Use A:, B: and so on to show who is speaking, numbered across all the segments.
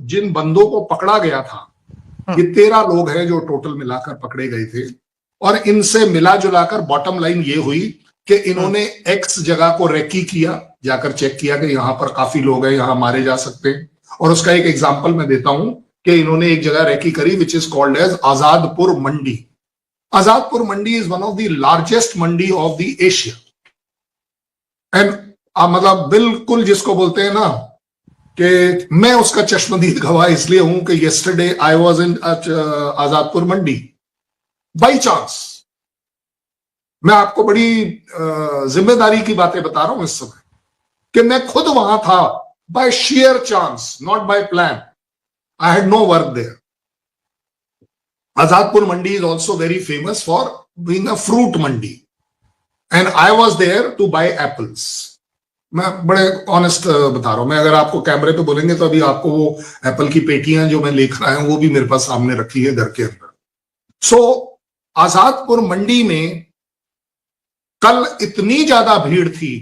A: जिन बंदों को पकड़ा गया था, ये 13 लोग हैं जो टोटल मिलाकर पकड़े गए थे, और इनसे मिला जुलाकर बॉटम लाइन ये हुई कि इन्होंने एक्स जगह को रेकी किया, जाकर चेक किया कि यहां पर काफी लोग हैं, यहां मारे जा सकते हैं। और उसका एक एग्जांपल मैं देता हूं कि इन्होंने एक जगह रेकी करी which is called as Azadpur Mandi. Azadpur Mandi is one of the largest mandi of the Asia. And मतलब बिल्कुल जिसको बोलते हैं ना कि मैं उसका चश्मदीद गवाह इसलिए हूं कि yesterday I was in Azadpur Mandi by chance. मैं आपको बड़ी जिम्मेदारी की बातें बता रहा हूं इस समय कि मैं खुद वहां था by sheer chance, not by plan. I had no work there. Azadpur Mandi is also very famous for being a fruit mandi, and I was there to buy apples. मैं बड़े ऑनेस्ट बता रहा हूं। मैं अगर आपको कैमरे पे बोलेंगे तो अभी आपको वो एप्पल की पेटियां जो मैं लेकर आया हूं वो भी मेरे पास सामने रखी है घर के अंदर। सो आजादपुर मंडी में कल इतनी ज्यादा भीड़ थी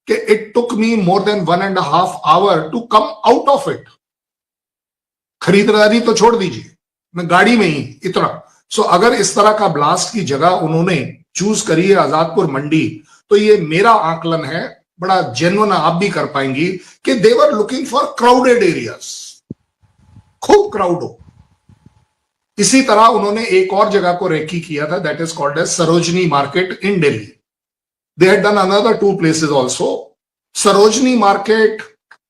A: कि it took me more than 1.5 hour to come out of it. खरीदारी तो छोड़ दीजिए, मैं गाड़ी में ही इतना। सो अगर इस तरह का ब्लास्ट की जगह उन्होंने चूज करी है आजादपुर मंडी, तो ये मेरा आकलन है, बड़ा जेन्युइन आप भी कर पाएंगी, कि they were looking for crowded areas, खूब क्राउड हो। इसी तरह उन्होंने एक और जगह को रेकी किया था, that is called as Sarojini market in Delhi. They had done another 2 places also. Sarojini market,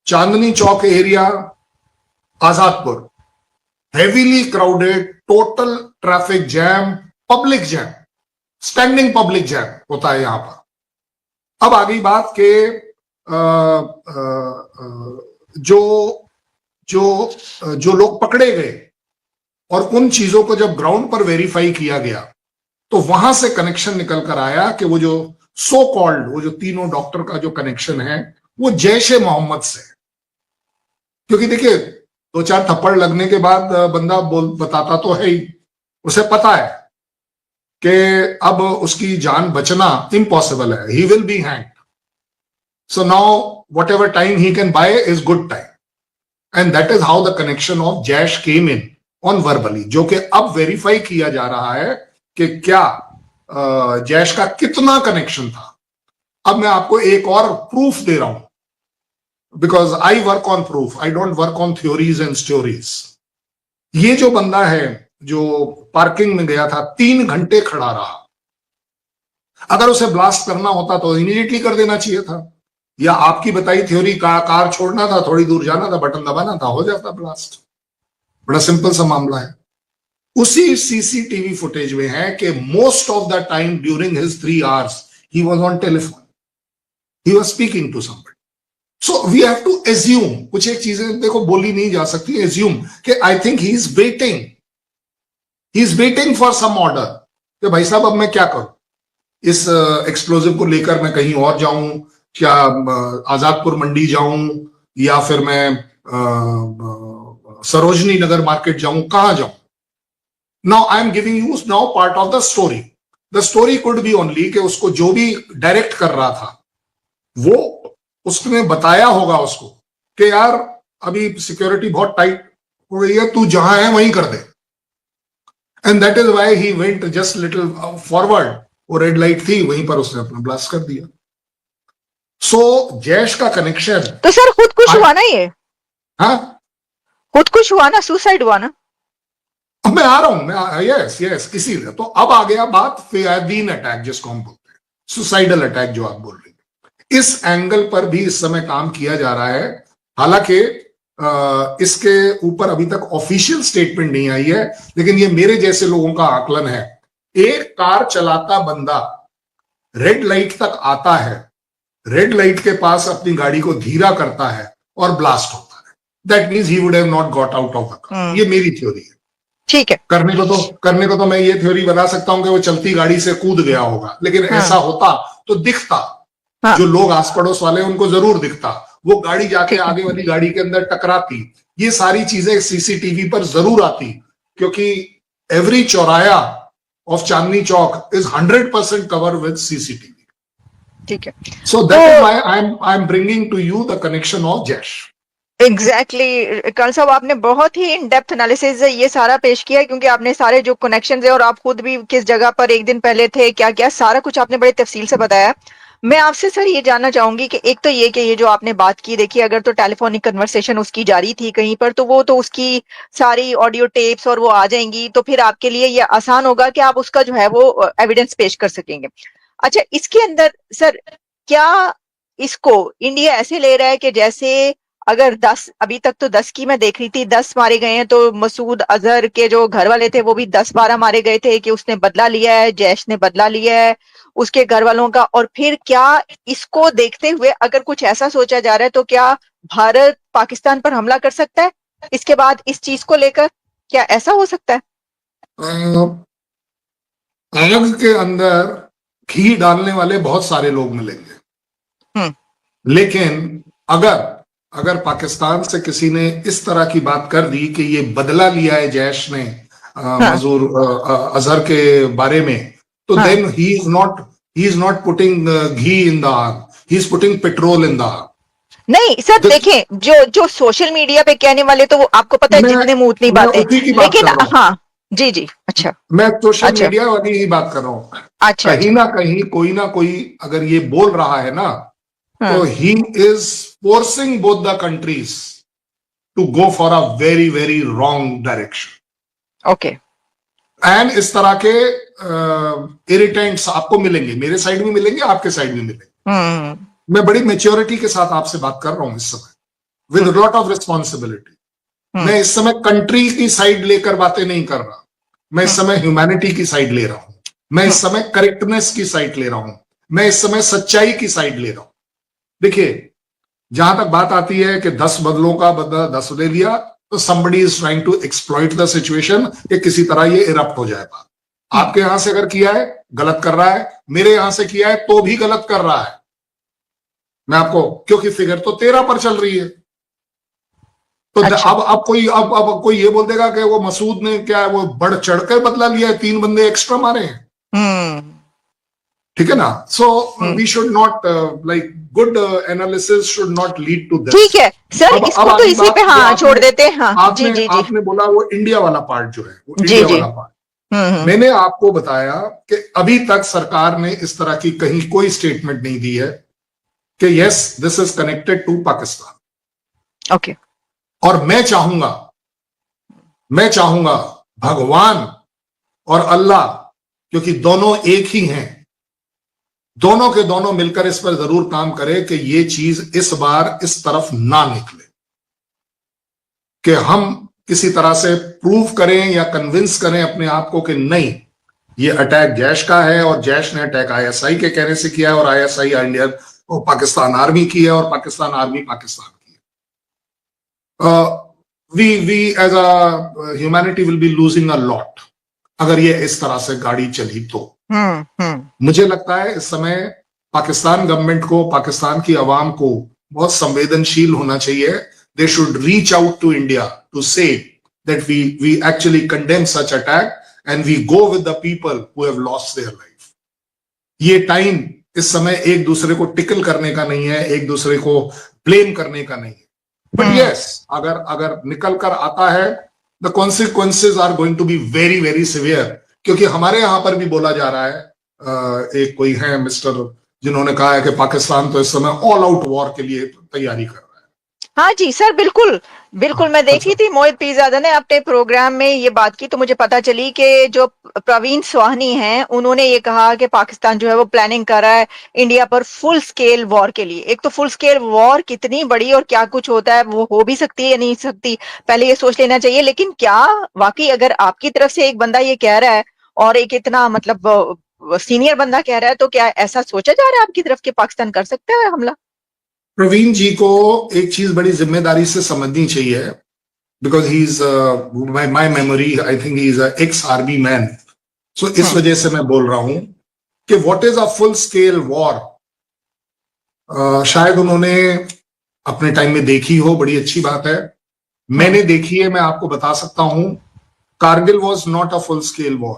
A: Chandni Chowk area, Azadpur, heavily crowded, total traffic jam, public jam, standing public jam होता है यहां पर। अब आ गई बात के जो लोग पकड़े गए और उन चीजों को जब ग्राउंड पर वेरीफाई किया गया तो वहां से कनेक्शन निकल कर आया कि वो जो सो कॉल्ड, वो जो तीनों डॉक्टर का जो कनेक्शन है वो जैश ए मोहम्मद से। क्योंकि देखिए 2-4 थप्पड़ लगने के बाद बंदा बताता तो है ही, उसे पता है कि अब उसकी जान बचना इम्पॉसिबल है, he will be hanged. So now what ever time he can buy is good time, and that is how the connection of Jaish came in on verbally, जो कि अब वेरीफाई किया जा रहा है कि क्या जैश का कितना कनेक्शन था। अब मैं आपको एक और प्रूफ दे रहा हूं, because I work on proof, I don't work on theories and stories. ये जो बंदा है जो पार्किंग में गया था, 3 घंटे खड़ा रहा। अगर उसे ब्लास्ट करना होता तो इमीडिएटली कर देना चाहिए था, या आपकी बताई थ्योरी का कार छोड़ना था, थोड़ी दूर जाना था, बटन दबाना था, हो जाता ब्लास्ट। बड़ा सिंपल सा मामला है। उसी सीसीटीवी फुटेज में है कि most of the time during his 3 hours he was on telephone, he was speaking to somebody. So we have to assume, कुछ एक चीजें देखो बोली नहीं जा सकती, एज्यूम कि I think he is waiting for some order कि भाई साहब अब मैं क्या करूं, इस एक्सप्लोजिव को लेकर मैं कहीं और जाऊं, क्या आजादपुर मंडी जाऊं, या फिर मैं सरोजनी नगर मार्केट जाऊं, कहां जाऊं। Now I am giving you now part of the story. The story could be only कि उसको जो भी डायरेक्ट कर रहा था वो उसने बताया होगा उसको कि यार अभी सिक्योरिटी बहुत टाइट हो गई है, तू जहां है वहीं कर दे। And that is why he went just little forward. वो रेड लाइट थी, वहीं पर उसने अपना ब्लास्ट कर दिया। सो जैश का कनेक्शन
B: तो सर खुदकुश हुआ ना ये?
A: हाँ,
B: खुदकुश हुआ ना, सुसाइड हुआ ना?
A: अब मैं आ रहा हूं, मैं यस इसीलिए तो अब आ गया बात फियादीन अटैक जिसको हम बोलते हैं, सुसाइडल अटैक जो आप बोल रहे हैं। इस एंगल पर भी इस समय काम किया जा रहा है। हालांकि इसके ऊपर अभी तक ऑफिशियल स्टेटमेंट नहीं आई है, लेकिन ये मेरे जैसे लोगों का आकलन है। एक कार चलाता बंदा रेड लाइट तक आता है, रेड लाइट के पास अपनी गाड़ी को धीरा करता है और ब्लास्ट होता है, that means he would have not got out of the car. ये मेरी थ्योरी है।
B: ठीक है,
A: करने को तो मैं ये थ्योरी बना सकता हूं कि वो चलती गाड़ी से कूद गया होगा, लेकिन ऐसा होता तो दिखता। जो लोग आस पड़ोस वाले उनको जरूर दिखता, वो गाड़ी जाके आगे वाली गाड़ी के अंदर टकराती। ये सारी चीजें सीसीटीवी पर जरूर आती, क्योंकि एवरी चौराया of Chandni Chowk is 100% cover with CCTV.
B: ठीक है।
A: So that is why I am bringing to you the connection of Jaish.
B: Exactly Karn साहब, आपने बहुत ही इन डेप्थ एनालिसिस ये सारा पेश किया है, क्योंकि आपने सारे जो कनेक्शन है और आप खुद भी किस जगह पर एक दिन पहले थे, क्या क्या सारा कुछ आपने बड़े तफसील से बताया। मैं आपसे सर ये जानना चाहूंगी कि एक तो ये कि ये जो आपने बात की, देखिए अगर तो टेलीफोनिक कन्वर्सेशन उसकी जारी थी कहीं पर, तो वो तो उसकी सारी ऑडियो टेप्स और वो आ जाएंगी, तो फिर आपके लिए ये आसान होगा कि आप उसका जो है वो एविडेंस पेश कर सकेंगे। अच्छा, इसके अंदर सर क्या इसको इंडिया ऐसे ले रहा है कि जैसे अगर 10, अभी तक तो 10 की मैं देख रही थी, 10 मारे गए हैं, तो मसूद अजहर के जो घर वाले थे वो भी 10-12 मारे गए थे, कि उसने बदला लिया है, जैश ने बदला लिया है उसके घर वालों का। और फिर क्या इसको देखते हुए अगर कुछ ऐसा सोचा जा रहा है, तो क्या भारत पाकिस्तान पर हमला कर सकता है इसके बाद इस चीज को लेकर? क्या ऐसा हो सकता है?
A: आग के अंदर घी डालने वाले बहुत सारे लोग मिलेंगे, लेकिन अगर अगर पाकिस्तान से किसी ने इस तरह की बात कर दी कि ये बदला लिया है जैश ने मसूद अजहर के बारे में, तो then he is not putting घी इन द आग, he is putting petrol in the आग।
B: नहीं सर, देखें जो जो सोशल मीडिया पे कहने वाले, तो वो आपको पता है जितने मुंह उतनी बातें,
A: उसी की बात
B: लेकिन
A: कर रहा हूं।
B: हाँ जी जी, अच्छा,
A: मैं सोशल मीडिया वाली ही बात कर रहा हूं।
B: अच्छा,
A: कहीं ना कहीं कोई ना कोई अगर ये बोल रहा है ना, तो he is forcing both the countries to go for a very very wrong direction.
B: Okay.
A: And इस तरह के इरिटेंट्स आपको मिलेंगे, मेरे साइड में मिलेंगे, आपके साइड में मिलेंगे। मैं बड़ी मेच्योरिटी के साथ आपसे बात कर रहा हूं इस समय, विद लॉट ऑफ रिस्पॉन्सिबिलिटी। मैं इस समय कंट्री की साइड लेकर बातें नहीं कर रहा, मैं इस समय ह्यूमैनिटी की साइड ले रहा हूं, मैं इस समय करेक्टनेस की साइड ले रहा हूं, मैं इस समय सच्चाई की साइड ले रहा हूं। देखिए, जहां तक बात आती है कि 10 बदलों का बदला 10 ले लिया, तो somebody is trying to exploit the situation कि किसी तरह ये इरप्ट हो जाएगा। आपके यहां से अगर किया है गलत कर रहा है, मेरे यहां से किया है तो भी गलत कर रहा है। मैं आपको, क्योंकि फिगर तो 13 पर चल रही है, तो अच्छा। अब कोई ये बोल देगा कि वो मसूद ने क्या है, वो बढ़ चढ़कर बदला लिया है, 3 बंदे एक्स्ट्रा मारे हैं। ठीक है ना? So we should not like good analysis should not lead to this.
B: ठीक है सर, इसको तो इसी पे हाँ छोड़ देते हैं। हाँ,
A: आपने
B: जी जी जी,
A: आपने बोला वो इंडिया वाला पार्ट जो है, वो
B: जी
A: इंडिया
B: जी,
A: वाला पार्ट, मैंने आपको बताया कि अभी तक सरकार ने इस तरह की कहीं कोई स्टेटमेंट नहीं दी है कि yes this is connected to Pakistan.
B: Okay.
A: और मैं चाहूंगा भगवान और अल्लाह, क्योंकि दोनों एक ही हैं, दोनों के दोनों मिलकर इस पर जरूर काम करें कि ये चीज इस बार इस तरफ ना निकले, कि हम किसी तरह से प्रूव करें या कन्विंस करें अपने आप को कि नहीं, ये अटैक जैश का है और जैश ने अटैक आईएसआई के कहने से किया है, और आईएसआई इंडिया और पाकिस्तान आर्मी की है, और पाकिस्तान आर्मी पाकिस्तान की है। We as a humanity will be losing a lot अगर ये इस तरह से गाड़ी चली तो। मुझे लगता है इस समय पाकिस्तान गवर्नमेंट को, पाकिस्तान की आवाम को बहुत संवेदनशील होना चाहिए। They should reach out to India to say that we actually condemn such attack and we go with the people who have lost their life. ये टाइम इस समय एक दूसरे को टिकल करने का नहीं है, एक दूसरे को ब्लेम करने का नहीं है। बट यस, अगर निकल कर आता है, the consequences are going to be very very severe. क्योंकि हमारे यहां पर भी बोला जा रहा है, एक कोई है मिस्टर जिन्होंने कहा है कि पाकिस्तान तो इस समय ऑल आउट वॉर के लिए तैयारी कर रहा है।
B: हाँ जी सर, बिल्कुल बिल्कुल, मैं देख रही थी मोहित पीरजादा ने अपने प्रोग्राम में ये बात की, तो मुझे पता चली कि जो प्रवीण स्वाहनी हैं उन्होंने ये कहा कि पाकिस्तान जो है वो प्लानिंग कर रहा है इंडिया पर फुल स्केल वॉर के लिए। एक तो फुल स्केल वॉर कितनी बड़ी और क्या कुछ होता है, वो हो भी सकती है या नहीं सकती, पहले ये सोच लेना चाहिए। लेकिन क्या वाकई अगर आपकी तरफ से एक बंदा ये कह रहा है और एक इतना मतलब सीनियर बंदा कह रहा है, तो क्या ऐसा सोचा जा रहा है आपकी तरफ कि पाकिस्तान कर सकता है हमला?
A: प्रवीण जी को एक चीज बड़ी जिम्मेदारी से समझनी चाहिए, because he is my memory, I think he is ex army man. So इस वजह से मैं बोल रहा हूं कि what is a full scale war, शायद उन्होंने अपने टाइम में देखी हो, बड़ी अच्छी बात है। मैंने देखी है, मैं आपको बता सकता हूं, Kargil was not a full scale war.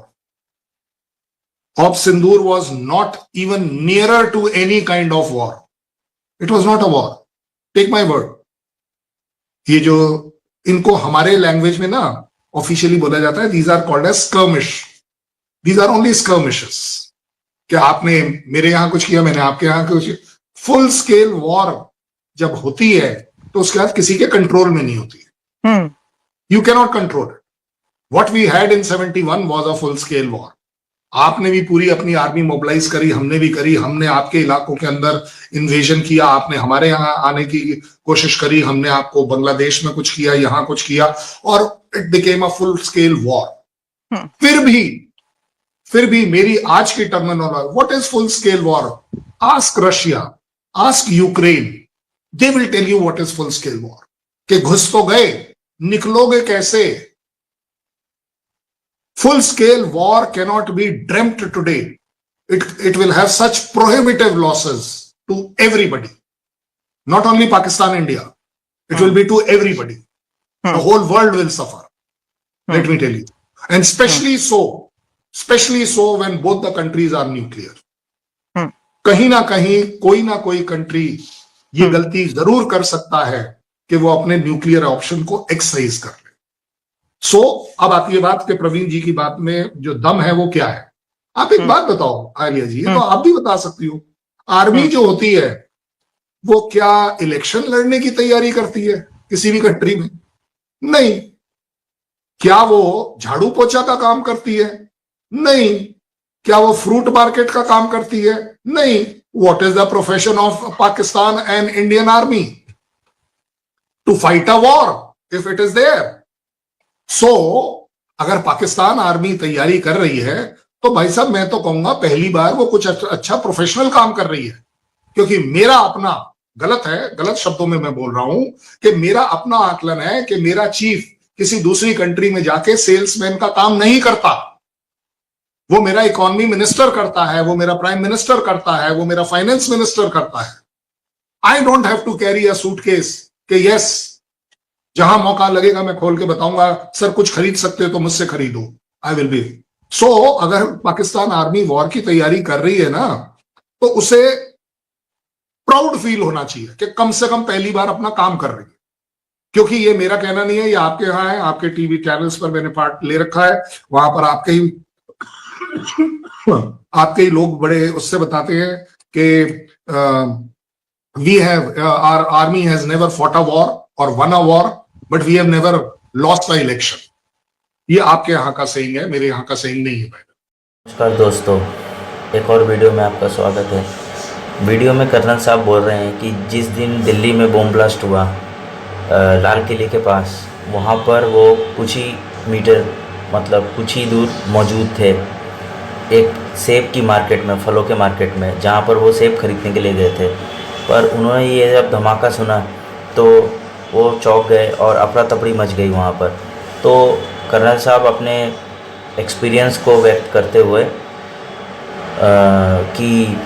A: Op Sindoor was not even nearer to any kind of war. It was not a war. Take my word. ये जो इनको हमारे लैंग्वेज में ना ऑफिशियली बोला जाता है, these are called as skirmish, these are only skirmishes, कि आपने मेरे यहां कुछ किया, मैंने आपके यहां कुछ। फुल स्केल वॉर जब होती है तो उसके बाद किसी के कंट्रोल में नहीं होती है, you cannot control it. What we had in 71 was a full scale war. आपने भी पूरी अपनी आर्मी मोबिलाइज करी, हमने भी करी, हमने आपके इलाकों के अंदर इन्वेजन किया, आपने हमारे यहाँ आने की कोशिश करी, हमने आपको बांग्लादेश में कुछ किया, यहां कुछ किया, और it became a full scale war. फिर भी मेरी आज की terminology, what is full scale war? Ask Russia, ask Ukraine, they will tell you what is full scale war. कि घुस तो गए, निकलोगे कैसे? Full scale war cannot be dreamt today. It will have such prohibitive losses to everybody, not only Pakistan, India. It will be to everybody. The whole world will suffer. Let me tell you. And especially so when both the countries are nuclear. कहीं ना कोई country ये गलती जरूर कर सकता है कि वो अपने न्यूक्लियर ऑप्शन को एक्सरसाइज कर ले। अब आती है बात कि प्रवीण जी की बात में जो दम है वो क्या है। आप एक बात बताओ आलिया जी, तो आप भी बता सकती हो, आर्मी जो होती है वो क्या इलेक्शन लड़ने की तैयारी करती है किसी भी कंट्री में? नहीं। क्या वो झाड़ू पोछा का काम करती है? नहीं। क्या वो फ्रूट मार्केट का काम करती है? नहीं। What is the profession of Pakistan and Indian army? To fight a war if it is there. अगर पाकिस्तान आर्मी तैयारी कर रही है तो भाई साहब मैं तो कहूंगा पहली बार वो कुछ अच्छा प्रोफेशनल काम कर रही है। क्योंकि मेरा अपना, गलत है, गलत शब्दों में मैं बोल रहा हूं कि मेरा अपना आकलन है कि मेरा चीफ किसी दूसरी कंट्री में जाके सेल्समैन का काम नहीं करता। वो मेरा इकोनॉमी मिनिस्टर करता है, वो मेरा प्राइम मिनिस्टर करता है, वो मेरा फाइनेंस मिनिस्टर करता है। I don't have to carry a suitcase कि यस जहां मौका लगेगा मैं खोल के बताऊंगा सर कुछ खरीद सकते हो तो मुझसे खरीदो, आई विल बी। अगर पाकिस्तान आर्मी वॉर की तैयारी कर रही है ना तो उसे प्राउड फील होना चाहिए कि कम से कम पहली बार अपना काम कर रही है। क्योंकि ये मेरा कहना नहीं है, ये आपके यहाँ है, आपके टीवी चैनल्स पर मैंने पार्ट ले रखा है, वहां पर आपके ही लोग बड़े उससे बताते हैं कि we have our army has never fought a war और won a war but we have never lost a election. ये आपके यहाँ का सेइंग है, मेरे यहाँ का सेइंग नहीं है।
C: नमस्कार दोस्तों, एक और वीडियो में आपका स्वागत है। वीडियो में कर्नल साहब बोल रहे हैं कि जिस दिन दिल्ली में बम ब्लास्ट हुआ लाल किले के पास, वहाँ पर वो कुछ ही मीटर मतलब कुछ ही दूर मौजूद थे एक सेब की मार्केट में, फलों के मार्केट में, जहाँ पर वो सेब खरीदने के लिए गए थे। पर उन्होंने ये जब धमाका सुना तो वो चौंक गए और अफरा तफरी मच गई वहाँ पर। तो कर्नल साहब अपने एक्सपीरियंस को व्यक्त करते हुए कि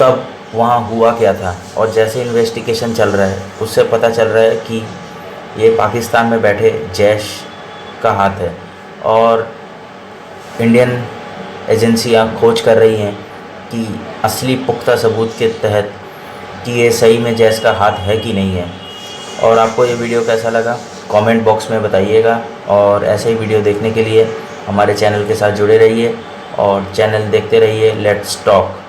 C: तब वहाँ हुआ क्या था और जैसे इन्वेस्टिगेशन चल रहा है उससे पता चल रहा है कि ये पाकिस्तान में बैठे जैश का हाथ है और इंडियन एजेंसियाँ खोज कर रही हैं कि असली पुख्ता सबूत के तहत कि ये सही में जैश का हाथ है कि नहीं है। और आपको ये वीडियो कैसा लगा कमेंट बॉक्स में बताइएगा और ऐसे ही वीडियो देखने के लिए हमारे चैनल के साथ जुड़े रहिए और चैनल देखते रहिए लेट्स टॉक।